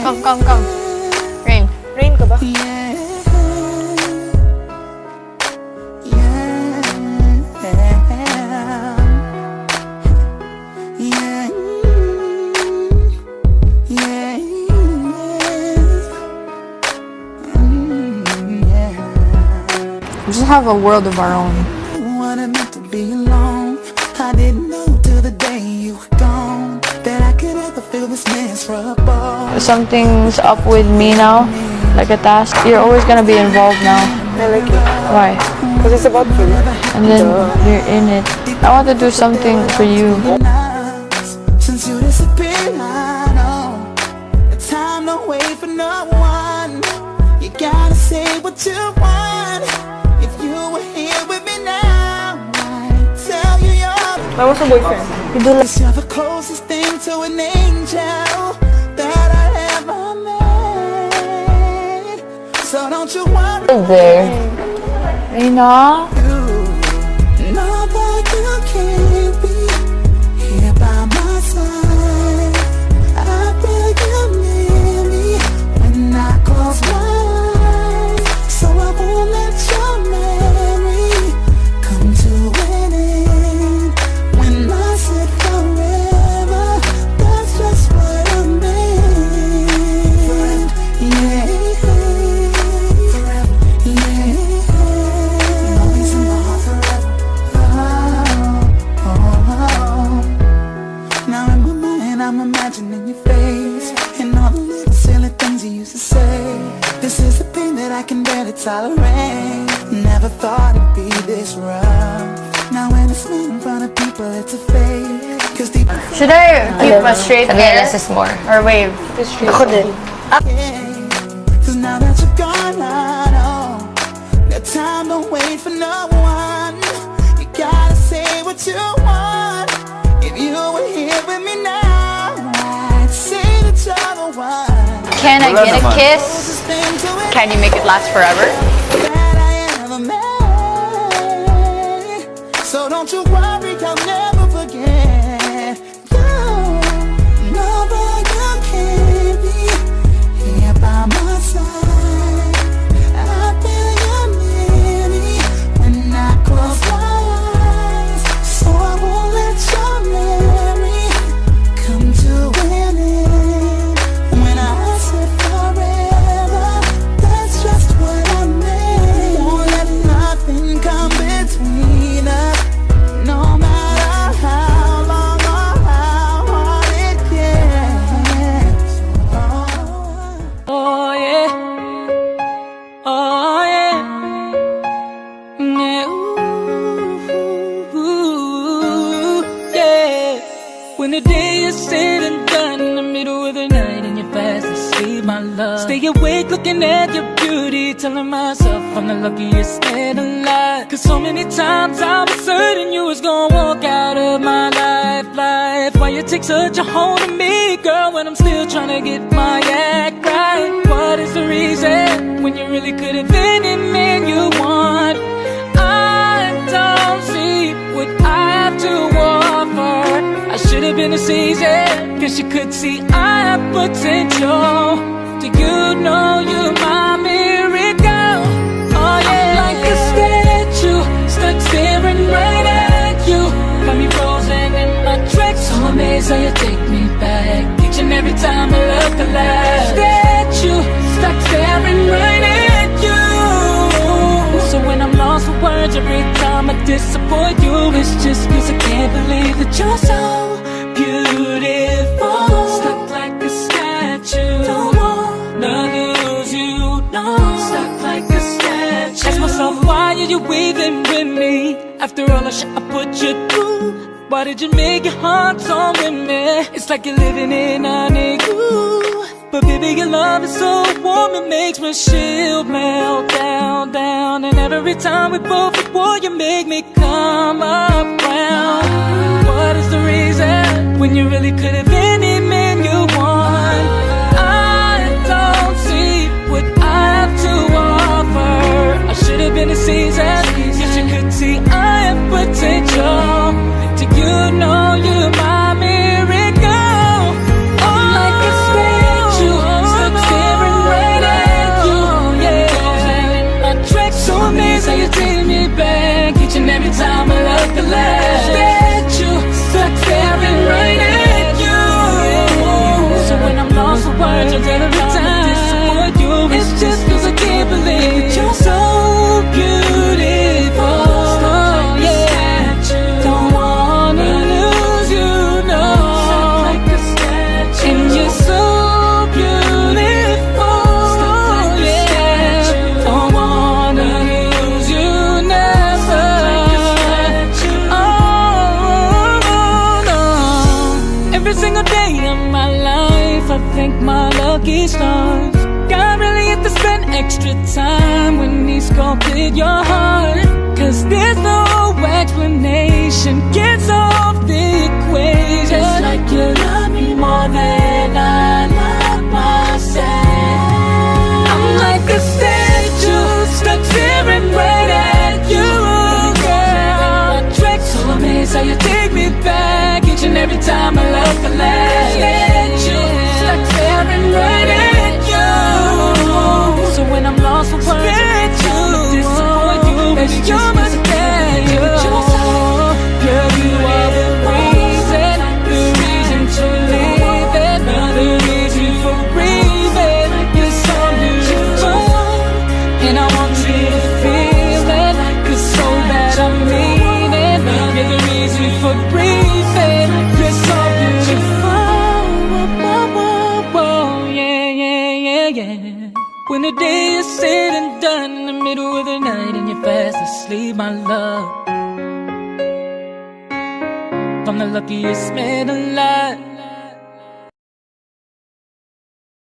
Come. Rain. Rain ka ba? We just have a world of our own. Wanted meant to be alone. I didn't know till the day you were gone that I could ever feel this miserable. Something's up with me now, like a task. You're always gonna be involved now. I like it. Why? Because it's about you. And then you're in it. I want to do something for you. Since you disappeared, I know the time don't wait for no one. You gotta say what you want. If you were here with me now, I'd tell you you're That was a boyfriend. You do like you're the closest thing to an angel that I ever met. So don't you worry. there. Reina? Know that you can't be here by my side. I feel you near me when I close my eyes. So I won't let your memory come to an end. When I said forever, that's just what I meant. Yeah, forever, yeah. Always in my heart forever. Now in my mind I'm imagining your face and all the little silly things you used to say. This is the thing that I can barely tolerate. Never thought it'd be this rough. Now when it's not in front of people it's a fake. Cause deep Should I keep a straight hair? Less is more. Or wave? Ako din. Cause now that you're gone I know that time don't wait for no one. You gotta say what you want. If you were here with me now, I'd say that you're the one. Can I get a kiss? Can you make it last forever? That I ever met. So don't you worry, I'll never forget. You know that you can't be here by my side. I feel you near me when I close my eyes. So I won't let your memory come to an end. When I said forever, that's just what I meant. Won't let nothing come between us, no matter how long or how hard it gets. Oh yeah, oh yeah, yeah, ooh, yeah. When the day is said and done, in the middle of the night and you're fast asleep, my love, stay awake looking at your beauty, telling myself I'm the luckiest man alive. Cause so many times I was certain you was gonna walk out of my life. Why you take such a hold of me, girl, when I'm still trying to get my act right? What is the reason when you really could have been any man you want? I don't see what I have to offer. I should have been a season, cause you could see I have potential. Do you know you're my miracle? Oh yeah, like a statue, stuck staring right at you. Got me frozen in my tracks, so amazed how you take me back. Each and every time I look alive, statue, stuck staring right at you. So when I'm lost for words, every time I disappoint you, it's just cause I can't believe that you're so beautiful. Stuck like a statue, don't wanna lose you, no. Stuck like a statue. Ask myself, why are you weaving with me? After all the shit I put you through, why did you make your heart so with me? It's like you're living in a igloo. But baby, your love is so warm, it makes my shield melt down, down. And every time we both at war, you make me come around. What is the reason when you really could have been any man you want? I don't see what I have to offer. I should have been a season, cause you could see I have potential. Do you know you're my miracle? Oh, like a statue, lucky stars. God really had to spend extra time when he sculpted your heart. Cause there's no explanation, can't solve the equation. Just like you love me more than I love myself. I'm like a statue, stuck staring right at you, girl. So amazed how you take me back each and every time I look the last. Statue, stuck staring right at you. So when I'm lost for words, I'ma disappoint you, baby, you're my statue. Girl, you are the reason to leave it, the reason for breathing. You're so beautiful, and I want you to feel it, cause so bad I mean it. You're the reason for breathing. You're so beautiful. Yeah, yeah, yeah, yeah. When the day is said and done, in the middle of the night and you're fast asleep, my love, I'm the luckiest man alive.